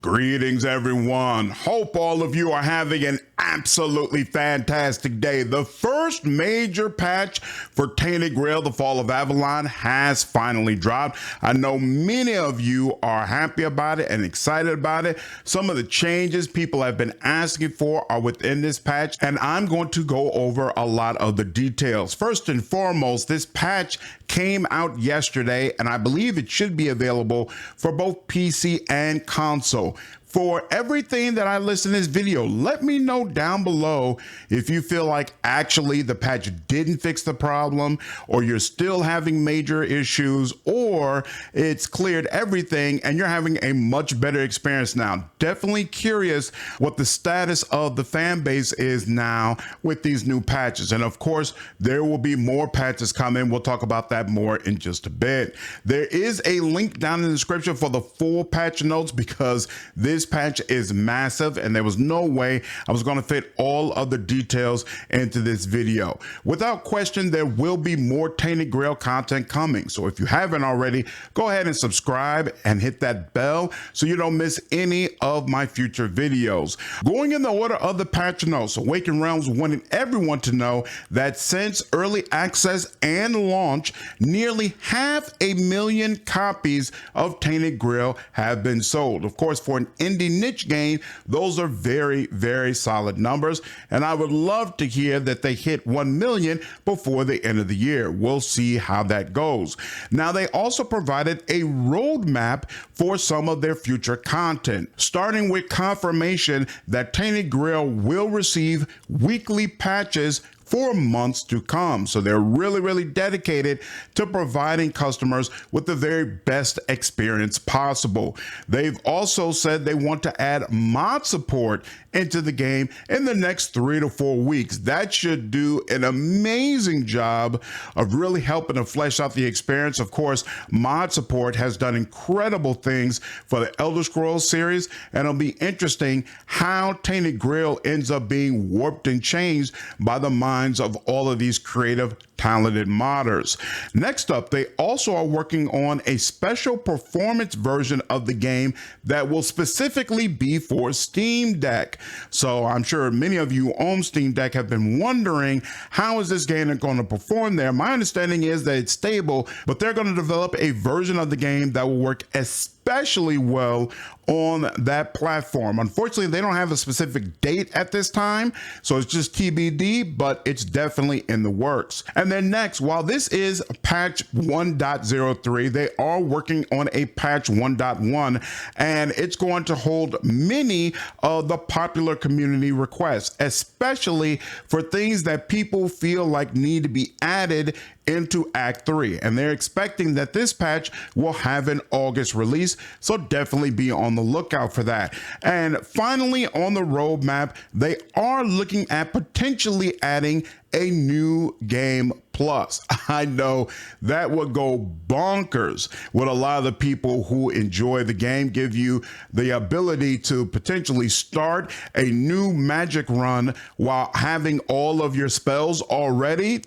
Greetings, everyone. Hope all of you are having an absolutely fantastic day. The first major patch for Tainted Grail, the Fall of Avalon, has finally dropped. I know many of you are happy about it and excited about it. Some of the changes people have been asking for are within this patch, and I'm going to go over a lot of the details. First and foremost, this patch came out yesterday, and I believe it should be available for both PC and console. For everything that I list in this video, let me know down below if you feel like actually the patch didn't fix the problem, or you're still having major issues, or it's cleared everything and you're having a much better experience now. Definitely curious what the status of the fan base is now with these new patches. And of course, there will be more patches coming. We'll talk about that more in just a bit. There is a link down in the description for the full patch notes, because this patch is massive and there was no way I was going to fit all of the details into this video. Without question, there will be more Tainted Grail content coming. So if you haven't already, go ahead and subscribe and hit that bell so you don't miss any of my future videos. Going in the order of the patch notes, Awakened Realms wanted everyone to know that since early access and launch, nearly 500,000 copies of Tainted Grail have been sold. Of course, for an indie niche game, those are very, very solid numbers, and I would love to hear that they hit 1 million before the end of the year. We'll see how that goes. Now, they also provided a roadmap for some of their future content, starting with confirmation that Tainted Grail will receive weekly patches for months to come. So they're really dedicated to providing customers with the very best experience possible. They've also said they want to add mod support into the game in the next 3 to 4 weeks. That should do an amazing job of really helping to flesh out the experience. Of course, mod support has done incredible things for the Elder Scrolls series, and it'll be interesting how Tainted Grail ends up being warped and changed by the minds of all of these creative, talented modders. Next up, they also are working on a special performance version of the game that will specifically be for Steam Deck. So I'm sure many of you on Steam Deck have been wondering, how is this game going to perform there? My understanding is that it's stable, but they're going to develop a version of the game that will work especially well on that platform. Unfortunately, they don't have a specific date at this time, so it's just TBD, but it's definitely in the works. And then next, while this is patch 1.03, they are working on a patch 1.1, and it's going to hold many of the popular community requests, especially for things that people feel like need to be added into Act 3, and they're expecting that this patch will have an August release, so definitely be on the lookout for that. And finally, on the roadmap, they are looking at potentially adding a new game plus. I know that would go bonkers with a lot of the people who enjoy the game, give you the ability to potentially start a new magic run while having all of your spells already.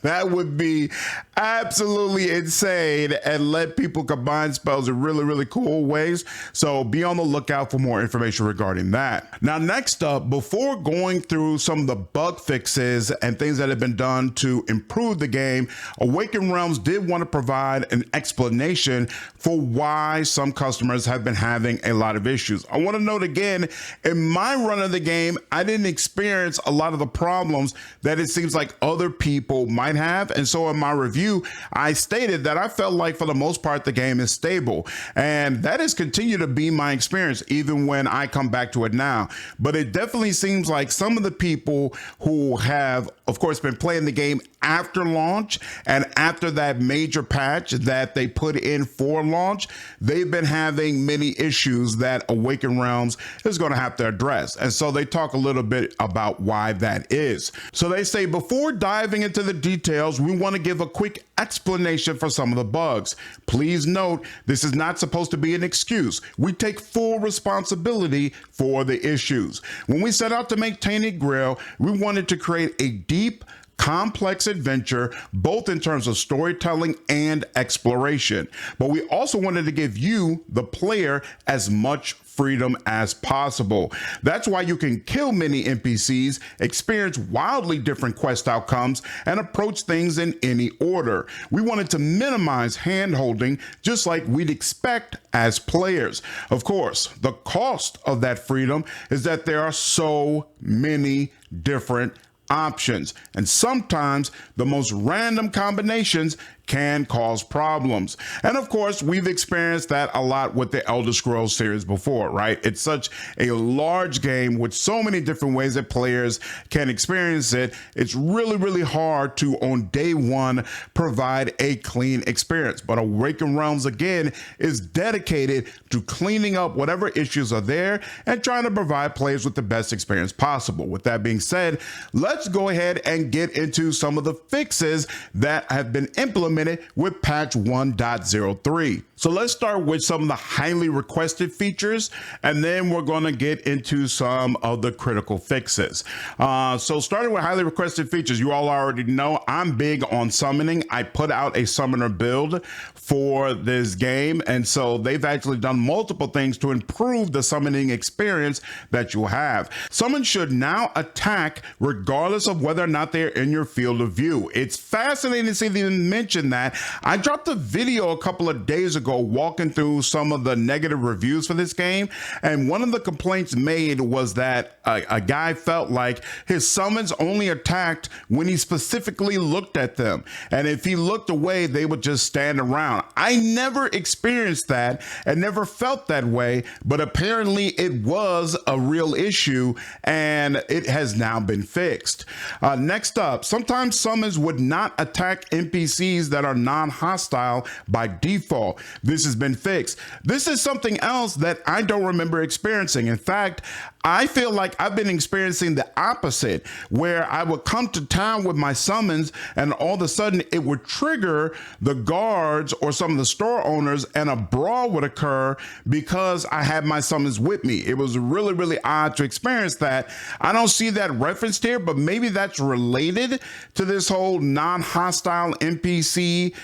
That would be absolutely insane and let people combine spells in really cool ways. So be on the lookout for more information regarding that. Now, next up, before going through some of the bug fixes and things that have been done to improve the game, Awakened Realms did want to provide an explanation for why some customers have been having a lot of issues. I want to note again, in my run of the game, I didn't experience a lot of the problems that it seems like other people might have. And so in my review, I stated that I felt like for the most part, the game is stable. And that has continued to be my experience, even when I come back to it now. But it definitely seems like some of the people who have, of course, been playing the game after launch and after that major patch that they put in for launch, they've been having many issues that Awakened Realms is going to have to address. And so they talk a little bit about why that is. So they say, before diving into the details, we want to give a quick explanation for some of the bugs. Please note, this is not supposed to be an excuse. We take full responsibility for the issues. When we set out to make Tainted Grail, we wanted to create a deep, complex adventure, both in terms of storytelling and exploration. But we also wanted to give you, the player, as much freedom as possible. That's why you can kill many NPCs, experience wildly different quest outcomes, and approach things in any order. We wanted to minimize hand-holding just like we'd expect as players. Of course, the cost of that freedom is that there are so many different options, and sometimes the most random combinations can cause problems. And of course, we've experienced that a lot with the Elder Scrolls series before, right? It's such a large game with so many different ways that players can experience it. It's really hard to, on day one, provide a clean experience. But Awakened Realms, again, is dedicated to cleaning up whatever issues are there and trying to provide players with the best experience possible. With that being said, let's go ahead and get into some of the fixes that have been implemented with patch 1.03. So let's start with some of the highly requested features, and then we're going to get into some of the critical fixes. So starting with highly requested features, you all already know I'm big on summoning. I put out a summoner build for this game, and so they've actually done multiple things to improve the summoning experience that you'll have. Summons should now attack regardless of whether or not they're in your field of view. It's fascinating to see them mention that. I dropped a video a couple of days ago walking through some of the negative reviews for this game, and one of the complaints made was that a guy felt like his summons only attacked when he specifically looked at them, and if he looked away, they would just stand around. I never experienced that and never felt that way, but apparently it was a real issue, and it has now been fixed. Next up, sometimes summons would not attack NPCs that are non-hostile by default. This has been fixed. This is something else that I don't remember experiencing. In fact, I feel like I've been experiencing the opposite, where I would come to town with my summons and all of a sudden it would trigger the guards or some of the store owners, and a brawl would occur because I had my summons with me. It was really odd to experience that. I don't see that referenced here, but maybe that's related to this whole non-hostile NPC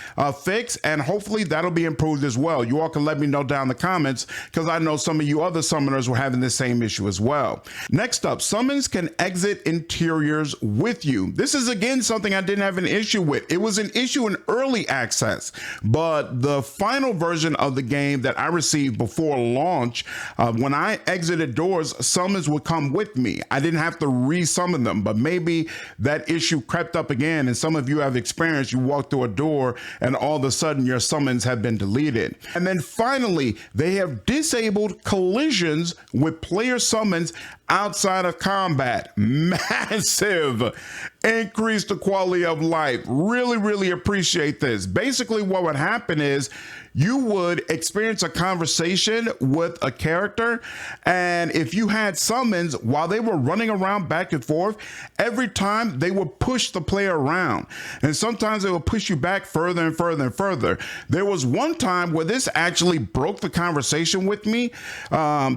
fix, and hopefully that'll be improved as well. You all can let me know down in the comments, because I know some of you other summoners were having the same issue as well. Next up, summons can exit interiors with you. This is again something I didn't have an issue with. It was an issue in early access, but the final version of the game that I received before launch, when I exited doors, summons would come with me. I didn't have to re-summon them, but maybe that issue crept up again, and some of you have experienced you walk through a door and all of a sudden your summons have been deleted. And then finally, they have disabled collisions with player summons outside of combat. Massive increase the quality of life. Really appreciate this. Basically what would happen is you would experience a conversation with a character, and if you had summons while they were running around back and forth, every time they would push the player around, and sometimes they would push you back further and further and further. There was one time where this actually broke the conversation with me,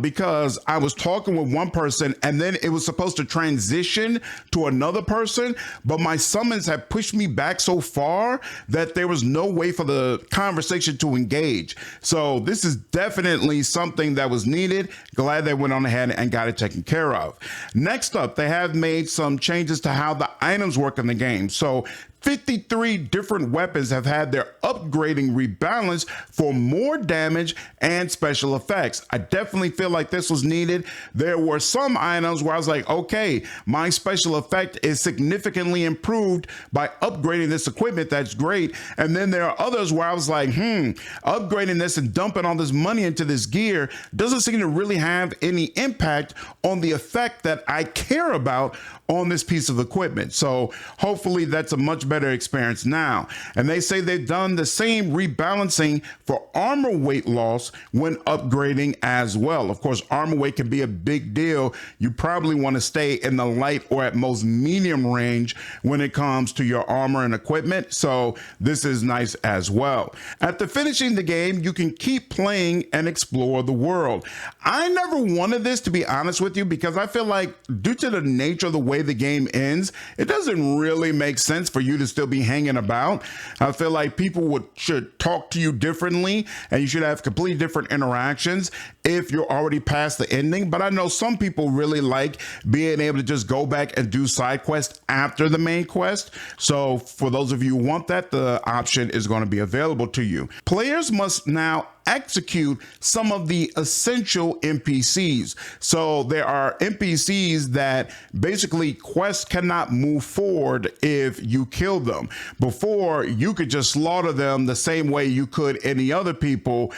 because I was talking with one person and then it was supposed to transition to another person, but my summons had pushed me back so far that there was no way for the conversation to engage. So this is definitely something that was needed. Glad they went on ahead and got it taken care of. Next up, they have made some changes to how the items work in the game. So 53 different weapons have had their upgrading rebalanced for more damage and special effects. I definitely feel like this was needed. There were some items where I was like, okay, my special effect is significantly improved by upgrading this equipment. That's great. And then there are others where I was like, upgrading this and dumping all this money into this gear doesn't seem to really have any impact on the effect that I care about on this piece of equipment. So hopefully that's a much better experience now. And they say they've done the same rebalancing for armor weight loss when upgrading as well. Of course, armor weight can be a big deal. You probably want to stay in the light or at most medium range when it comes to your armor and equipment. So this is nice as well. After finishing the game, you can keep playing and explore the world. I never wanted this, to be honest with you, because I feel like due to the nature of the way the game ends, it doesn't really make sense for you you to still be hanging about. I feel like people should talk to you differently, and you should have completely different interactions if you're already past the ending. But I know some people really like being able to just go back and do side quests after the main quest. So for those of you who want that, the option is going to be available to you. Players must now execute some of the essential NPCs. So there are NPCs that basically quests cannot move forward if you kill them. Before, you could just slaughter them the same way you could any other people,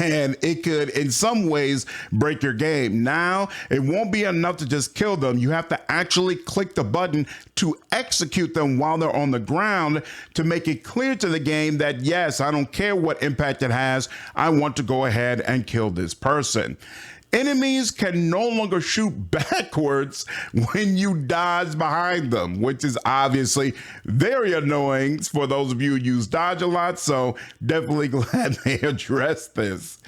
and it could in some ways break your game. Now it won't be enough to just kill them. You have to actually click the button to execute them while they're on the ground, to make it clear to the game that yes, I don't care what impact it has, I want to go ahead and kill this person. Enemies can no longer shoot backwards when you dodge behind them, which is obviously very annoying for those of you who use dodge a lot, so definitely glad they addressed this.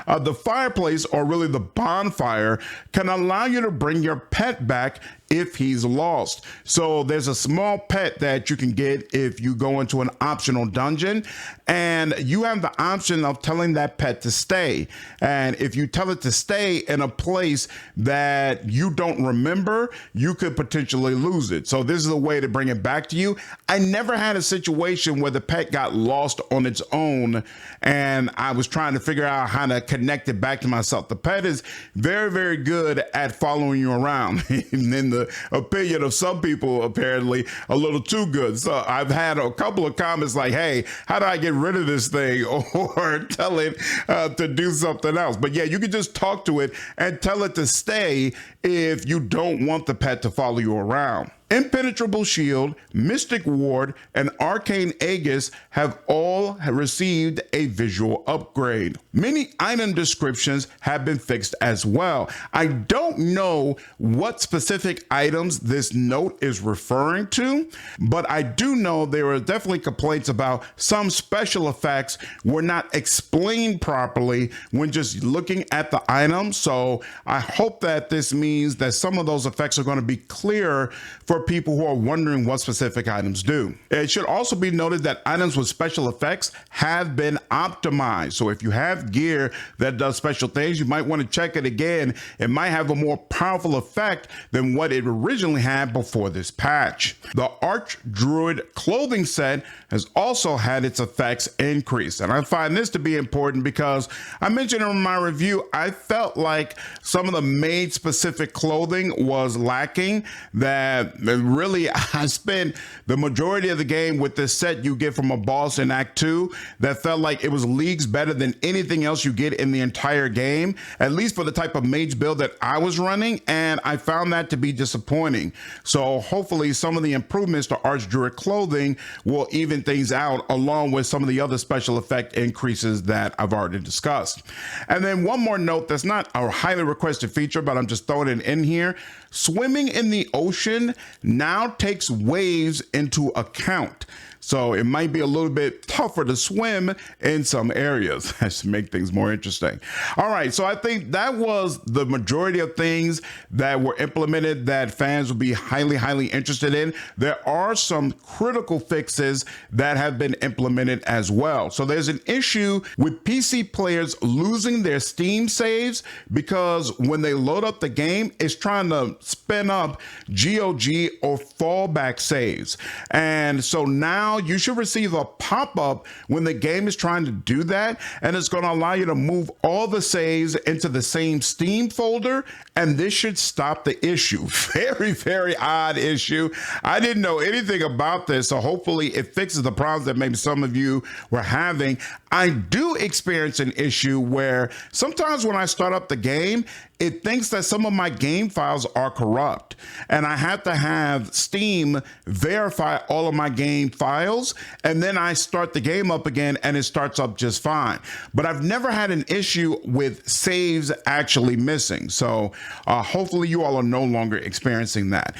The fireplace, or really the bonfire, can allow you to bring your pet back if he's lost. So there's a small pet that you can get if you go into an optional dungeon, and you have the option of telling that pet to stay. And if you tell it to stay in a place that you don't remember, you could potentially lose it. So this is a way to bring it back to you. I never had a situation where the pet got lost on its own and I was trying to figure out how to connect it back to myself. The pet is very, very good at following you around. And in the opinion of some people, apparently a little too good. So I've had a couple of comments like, hey, how do I get rid of this thing? Or tell it to do something else. But yeah, you can just talk to it and tell it to stay if you don't want the pet to follow you around. Impenetrable Shield, Mystic Ward, and Arcane Aegis have all received a visual upgrade. Many item descriptions have been fixed as well. I don't know what specific items this note is referring to, but I do know there are definitely complaints about some special effects were not explained properly when just looking at the item. So I hope that this means that some of those effects are going to be clearer for people who are wondering what specific items do. It should also be noted that items with special effects have been optimized. So if you have gear that does special things, you might want to check it again. It might have a more powerful effect than what it originally had before this patch. The Archdruid clothing set has also had its effects increased. And I find this to be important because I mentioned in my review, I felt like some of the maid specific clothing was lacking. That really, I spent the majority of the game with this set you get from a boss in Act 2 that felt like it was leagues better than anything else you get in the entire game, at least for the type of mage build that I was running, and I found that to be disappointing. So hopefully some of the improvements to Archdruid clothing will even things out, along with some of the other special effect increases that I've already discussed. And then one more note that's not a highly requested feature, but I'm just throwing it in here. Swimming in the ocean now takes waves into account. So it might be a little bit tougher to swim in some areas. That should make things more interesting. All right, so I think that was the majority of things that were implemented that fans will be highly, highly interested in. There are some critical fixes that have been implemented as well. So there's an issue with PC players losing their Steam saves because when they load up the game, it's trying to spin up GOG or fallback saves. And so now you should receive a pop-up when the game is trying to do that, and it's going to allow you to move all the saves into the same Steam folder, and this should stop the issue. Very, very odd issue. I didn't know anything about this, so hopefully it fixes the problems that maybe some of you were having. I do experience an issue where sometimes when I start up the game, it thinks that some of my game files are corrupt, and I have to have Steam verify all of my game files, and then I start the game up again and it starts up just fine. But I've never had an issue with saves actually missing. So hopefully you all are no longer experiencing that.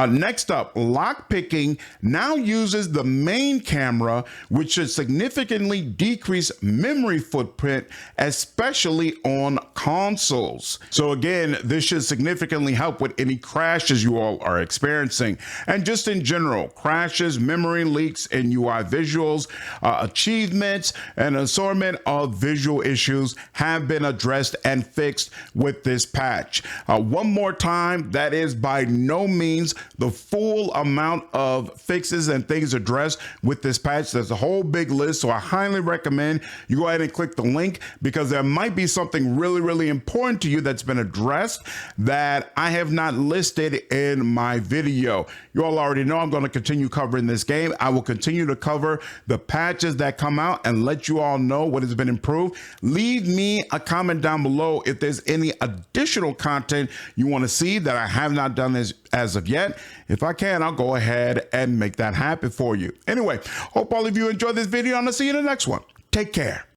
Next up, lockpicking now uses the main camera, which should significantly decrease memory footprint, especially on consoles. So again, this should significantly help with any crashes you all are experiencing. And just in general, crashes, memory leaks, and UI visuals, achievements, and assortment of visual issues have been addressed and fixed with this patch. One more time, that is by no means the full amount of fixes and things addressed with this patch. There's a whole big list, so I highly recommend you go ahead and click the link, because there might be something really important to you that's been addressed that I have not listed in my video. You all already know I'm going to continue covering this game. I will continue to cover the patches that come out and let you all know what has been improved. Leave me a comment down below if there's any additional content you want to see that I have not done as of yet. If I can, I'll go ahead and make that happen for you. Anyway, hope all of you enjoyed this video, and I'll see you in the next one. Take care.